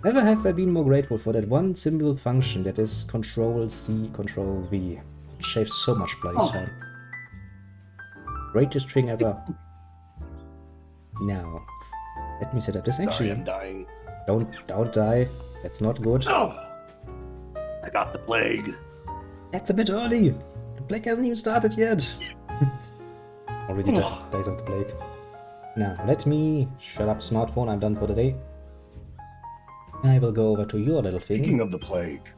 Never have I been more grateful for that one simple function that is Control-C, Control-V. It saves so much bloody time. Greatest thing ever. Now, let me set up this Sorry, actually. I'm dying. Don't die. That's not good. Oh, I got the plague. That's a bit early. The plague hasn't even started yet. Already dies of the plague. Now, let me shut up, smartphone. I'm done for the day. I will go over to your little thing. Speaking of the plague,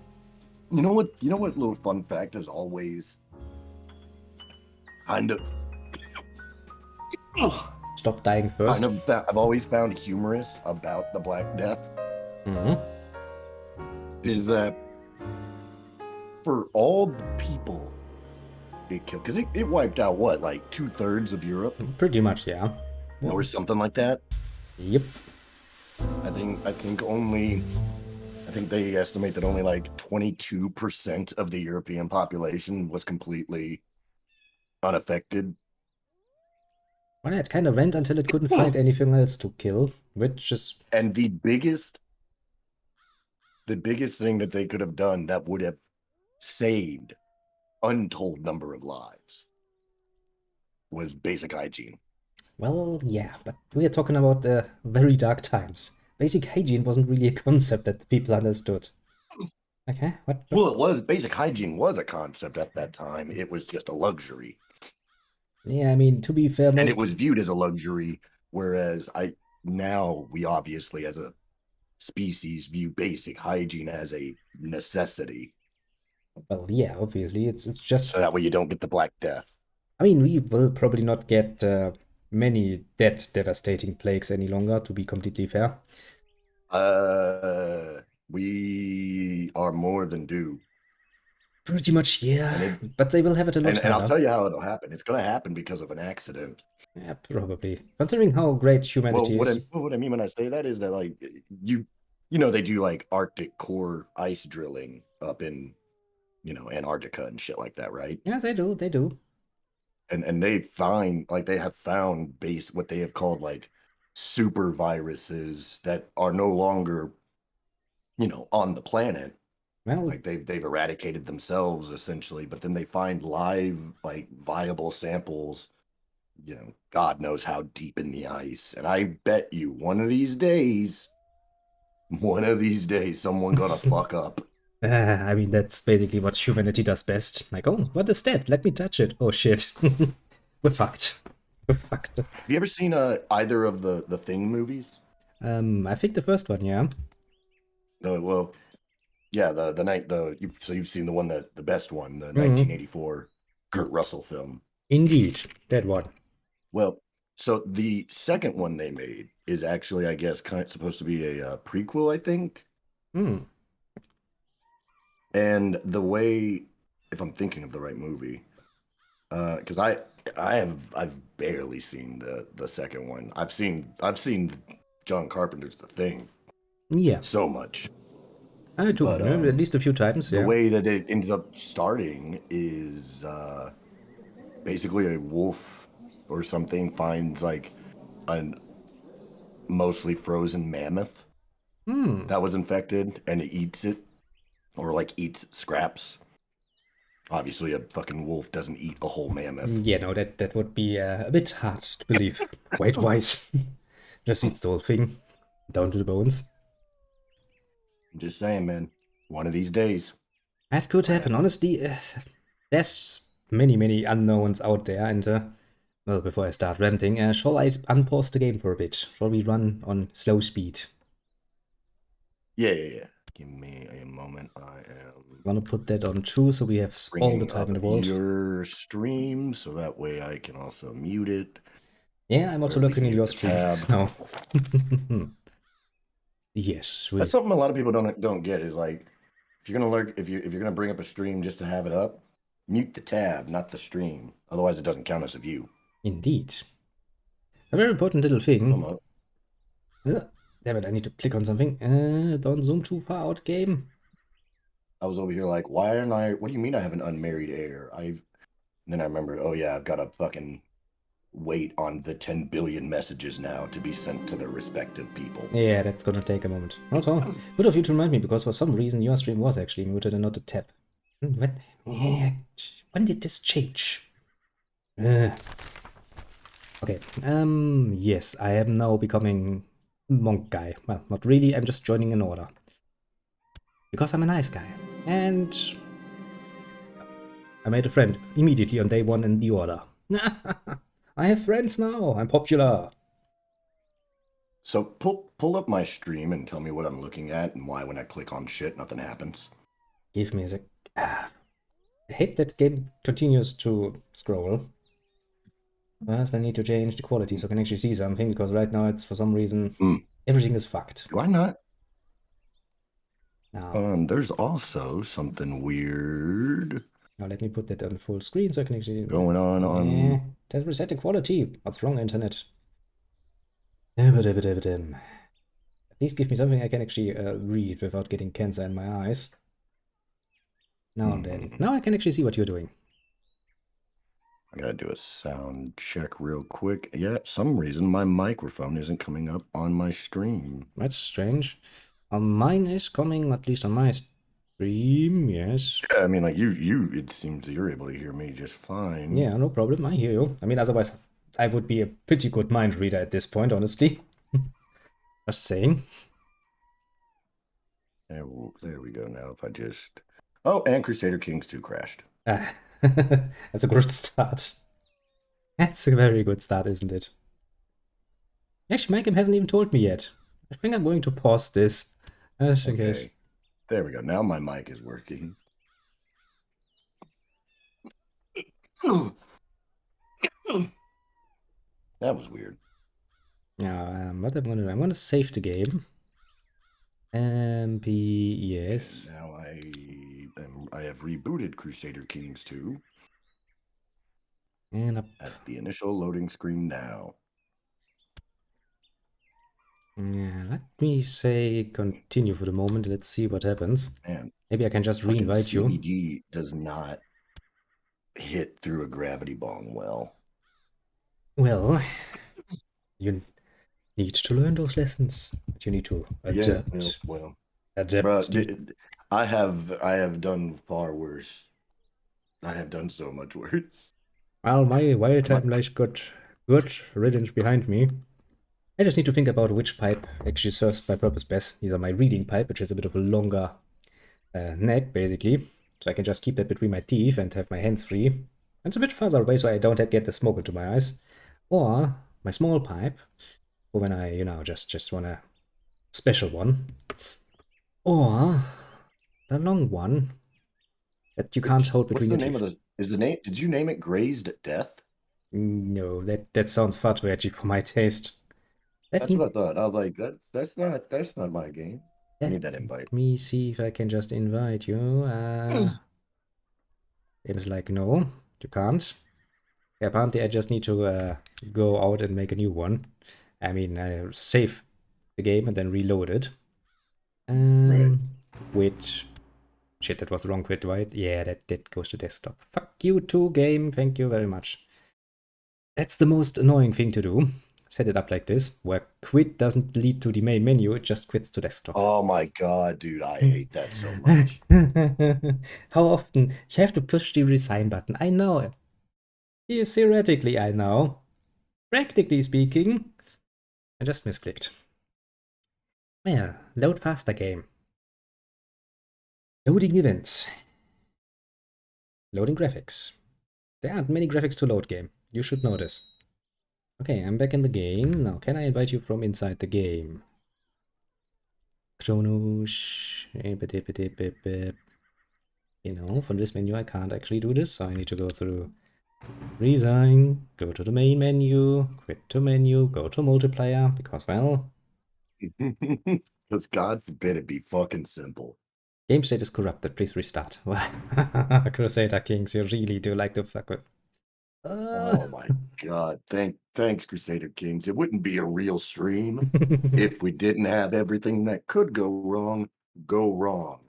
you know what? You know what little fun fact is always kind of. Stop dying first. I've always found humorous about the Black Death is that for all the people it killed, because it wiped out what, like 2/3 of Europe, Pretty much, yeah. or something like that. Yep. I think they estimate that only like 22% of the European population was completely unaffected. Well, it kind of went until it couldn't find anything else to kill, which is... And the biggest thing that they could have done that would have saved untold number of lives was basic hygiene. Well, yeah, but we are talking about very dark times. Basic hygiene wasn't really a concept that the people understood. Okay, what? Well, it was. Basic hygiene was a concept at that time. It was just a luxury. Yeah, I mean, to be fair, and it was viewed as a luxury, whereas now we obviously as a species view basic hygiene as a necessity. Well, yeah, obviously, it's just... So that way you don't get the Black Death. I mean, we will probably not get many devastating plagues any longer, to be completely fair. We are more than due. Pretty much, yeah. But they will have it a lot harder. And I'll tell you how it'll happen. It's going to happen because of an accident. Yeah, probably. Considering how great humanity is. What I mean when I say that is that, like, you know, they do like Arctic core ice drilling up in, you know, Antarctica and shit like that, right? Yeah, they do. And they find, like, they have found what they have called like super viruses that are no longer, you know, on the planet. Well, like they've eradicated themselves essentially, but then they find live, like, viable samples, you know, God knows how deep in the ice. And I bet you one of these days someone gonna fuck up. I mean, that's basically what humanity does best. Like, oh, what is that? Let me touch it. Oh, shit. We're fucked. We're fucked. Have you ever seen either of the Thing movies? I think the first one, yeah. Well, yeah, so you've seen the one the best one, the 1984 Kurt Russell film. Indeed, that one. Well, so the second one they made is actually, I guess, kind of supposed to be a prequel, I think. And the way, if I'm thinking of the right movie, because I've barely seen the second one. I've seen John Carpenter's The Thing. Yeah. So much. I do, but, at least a few times, the way that it ends up starting is basically a wolf or something finds like a mostly frozen mammoth that was infected, and it eats it, or like eats scraps. Obviously, a fucking wolf doesn't eat a whole mammoth. Yeah, no, that would be a bit hard to believe. Weight-wise. Just eats the whole thing, down to the bones. I'm just saying, man. One of these days. That could happen. Honestly, there's many unknowns out there, and well, before I start ranting, shall I unpause the game for a bit? Shall we run on slow speed? Yeah. Give me a moment. I am gonna put that on 2, so we have all the time in the world. Your stream, so that way I can also mute it. Yeah, I'm also looking in your stream. No. Yes. That's something a lot of people don't get, is like, if you're gonna bring up a stream just to have it up, mute the tab, not the stream. Otherwise, it doesn't count as a view. Indeed. A very important little thing. Damn it, I need to click on something. Don't zoom too far out, game. I was over here like, what do you mean I have an unmarried heir? And then I remembered, oh yeah, I've got a fucking wait on the 10 billion messages now to be sent to their respective people. Yeah, that's gonna take a moment. Also, good of you to remind me, because for some reason your stream was actually muted and not a tab. When did this change? Okay, yes, I am now becoming monk guy. Well, not really, I'm just joining an order. Because I'm a nice guy. And I made a friend immediately on day one in the order. I have friends now, I'm popular. So pull up my stream and tell me what I'm looking at and why when I click on shit, nothing happens. Give me a sec. I hate that game continues to scroll. First, I need to change the quality so I can actually see something, because right now it's, for some reason, everything is fucked. Do I not? Now, There's also something weird let me put that on full screen so I can actually... going on. Just reset the quality. What's wrong, internet? At least give me something I can actually read without getting cancer in my eyes. Now and then. Now I can actually see what you're doing. I gotta do a sound check real quick. Yeah, some reason my microphone isn't coming up on my stream. That's strange. Mine is coming, at least on my stream, yes. Yeah, I mean, like it seems you're able to hear me just fine. Yeah, no problem, I hear you. I mean, otherwise, I would be a pretty good mind reader at this point, honestly. Just saying. There we go now. If I just... Oh, and Crusader Kings 2 crashed. That's a good start. That's a very good start, isn't it? Actually, my game hasn't even told me yet. I think I'm going to pause this. Just in case. There we go. Now my mic is working. That was weird. Now, what I'm gonna do, I'm gonna save the game. yes. And now I have rebooted Crusader Kings 2. And up. At the initial loading screen now. Yeah, let me say continue for the moment. Let's see what happens. Man, maybe I can just re-invite you. CBD does not hit through a gravity bong well. Well, you need to learn those lessons. You need to adapt. Yeah, well. Adapt. Bruh, I have done far worse. I have done so much worse. Well, my wild type life got good riddance behind me. I just need to think about which pipe actually serves my purpose best. Either my reading pipe, which has a bit of a longer neck, basically, so I can just keep that between my teeth and have my hands free. And it's a bit further away so I don't get the smoke into my eyes. Or my small pipe, for when I, just want a special one. Or the long one that you can't hold between your teeth. What's the name of the... Did you name it Grazed Death? No, that sounds far too edgy for my taste. That's what I thought. I was like, that's not my game. I need that invite. Let me see if I can just invite you. It was like, no, you can't. Apparently, I just need to go out and make a new one. I mean, save the game and then reload it. Right. Quit. Shit, that was the wrong quit, right? Yeah, that goes to desktop. Fuck you too, game. Thank you very much. That's the most annoying thing to do. Set it up like this, where quit doesn't lead to the main menu, it just quits to desktop. Oh my god, dude, I hate that so much. How often? You have to push the resign button. I know. Theoretically, I know. Practically speaking, I just misclicked. Well, load faster game. Loading events. Loading graphics. There aren't many graphics to load game. You should know this. Okay, I'm back in the game. Now, can I invite you from inside the game? Kronos. From this menu I can't actually do this, so I need to go through resign, go to the main menu, quit to menu, go to multiplayer, because, well... Because God forbid it be fucking simple. Game state is corrupted, please restart. Crusader Kings, you really do like to fuck with. Oh my god, thanks Crusader Kings. It wouldn't be a real stream if we didn't have everything that could go wrong,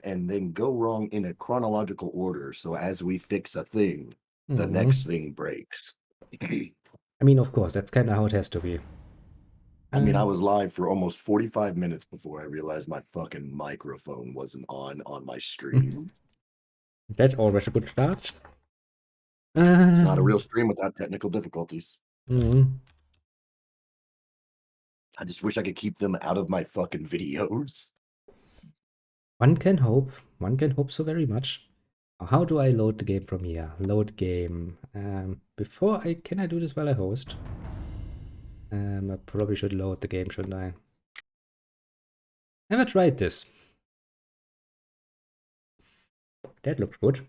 and then go wrong in a chronological order. So as we fix a thing, the next thing breaks. I mean, of course, that's kind of how it has to be. I mean, I was live for almost 45 minutes before I realized my fucking microphone wasn't on my stream. That's always a good start. It's not a real stream without technical difficulties. Mm, I just wish I could keep them out of my fucking videos. one can hope. One can hope so very much. How do I load the game from here? Load game. Before I can I do this while I host? I probably should load the game, shouldn't I? Never tried this. That looks good.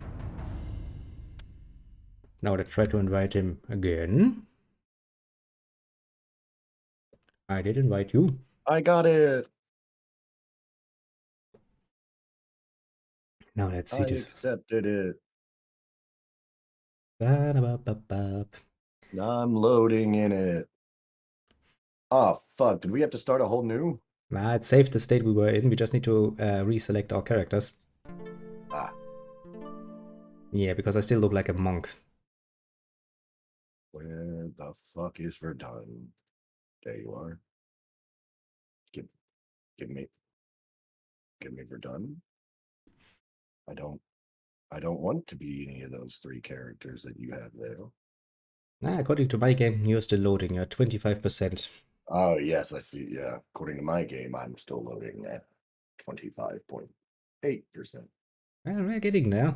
Now let's try to invite him again. I did invite you. I got it. Now let's I see this. accepted it. Ba-da-ba-ba-ba. I'm loading in it. Oh, fuck. Did we have to start a whole new? Nah, it saved the state we were in. We just need to reselect our characters. Ah, Yeah, because I still look like a monk. where the fuck is Verdun? There you are. Give, give me Verdun. I don't want to be any of those three characters that you have there. According to my game, you're still loading. You're 25%. Oh, yes, I see. Yeah. According to my game, I'm still loading at 25.8%. Well, we're getting there.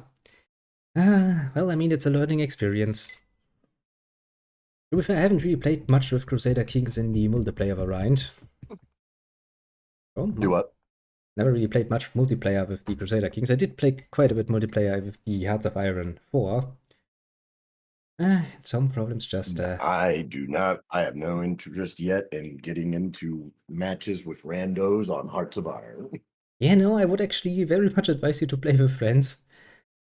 Well, I mean, it's a learning experience. To be fair, I haven't really played much with Crusader Kings in the multiplayer variant. Oh, Do what? never really played much multiplayer with the Crusader Kings. I did play quite a bit multiplayer with the Hearts of Iron 4. Some problems just... I do not. I have no interest yet in getting into matches with randos on Hearts of Iron. Yeah, no, I would actually very much advise you to play with friends.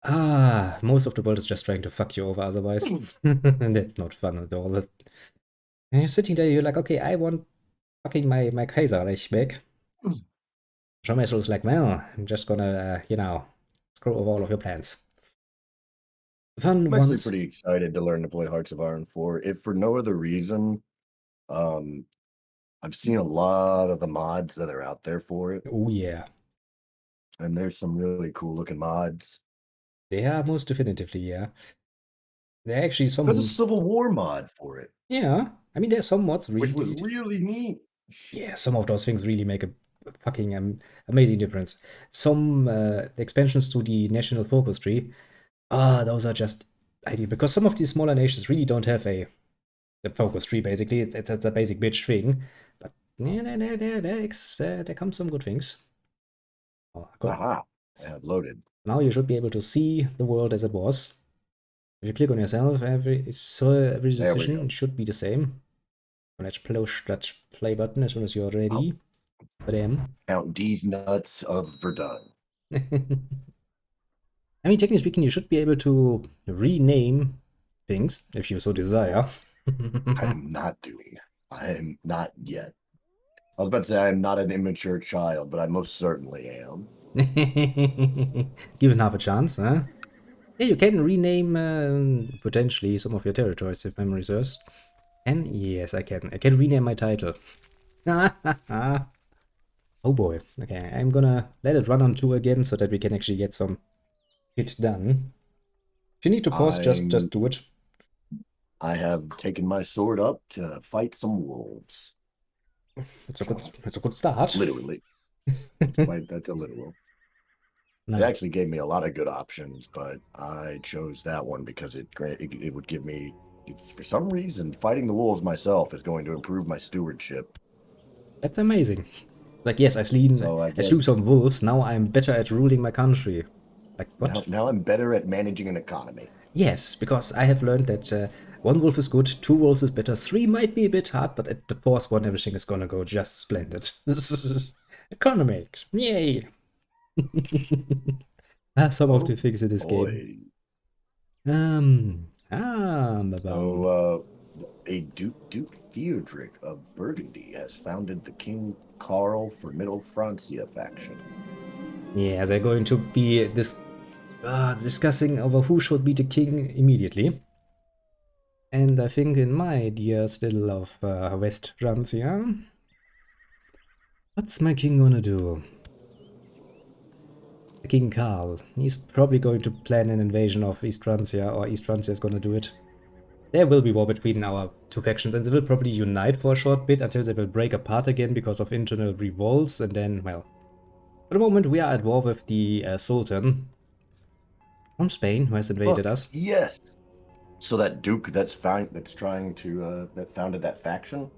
Most of the world is just trying to fuck you over otherwise. And that's not fun at all. And you're sitting there, you're like, okay, I want fucking my Kaiserreich back. Jean-Marcel's like, well, I'm just gonna, screw over all of your plans. Fun I'm actually once. pretty excited to learn to play Hearts of Iron 4. If for no other reason, I've seen a lot of the mods that are out there for it, Oh, yeah. and there's some really cool looking mods. They are most definitively, yeah. There are actually There's a some, Civil War mod for it, yeah. I mean, there's some mods which was really, really neat. yeah, some of those things really make a fucking amazing difference. Some expansions to the National Focus Tree, those are just ideal because some of these smaller nations really don't have a focus tree. Basically, it's a basic bitch thing, but yeah, there come some good things. Oh, good. Aha! I have loaded. Now you should be able to see the world as it was. If you click on yourself, every There we decision go. should be the same. Let's push that play button as soon as you're ready. Bam. Count D's nuts of Verdun. I mean, technically speaking, you should be able to rename things if you so desire. I am not doing. I am not yet. I was about to say I am not an immature child, but I most certainly am. Given half a chance, huh? Yeah, you can rename potentially some of your territories if memory serves. And yes, I can. I can rename my title. Oh boy. Okay, I'm gonna let it run on 2 again so that we can actually get some shit done. If you need to pause, just do it. I have taken my sword up to fight some wolves. It's a good start. Literally. That's a literal. No. It actually gave me a lot of good options, but I chose that one because it would give me, for some reason, fighting the wolves myself is going to improve my stewardship. That's amazing. Like, yes, I So I slew guess some wolves, now I'm better at ruling my country. Like, what? now I'm better at managing an economy. Yes, because I have learned that 1 wolf is good, 2 wolves is better, 3 might be a bit hard, but at the 4th one, everything is gonna go just splendid. Economic, yay! Some of the things in this game. So, a Duke Theodoric of Burgundy has founded the King Karl for Middle Francia faction. Yeah, they're going to be discussing over who should be the king immediately. And I think in my idea still of West Francia, what's my king gonna do? King Karl. He's probably going to plan an invasion of East Francia, or East Francia is gonna do it. There will be war between our two factions, and they will probably unite for a short bit until they will break apart again because of internal revolts, and then, well, for the moment we are at war with the Sultan from Spain, who has invaded Fuck us. yes. So that Duke that's trying to that founded that faction.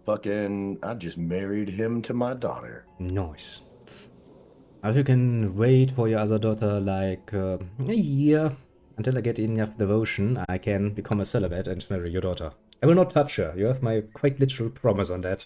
Fucking, I just married him to my daughter. Nice. Now if you can wait for your other daughter like a year until I get enough devotion, I can become a celibate and marry your daughter. I will not touch her. You have my quite literal promise on that.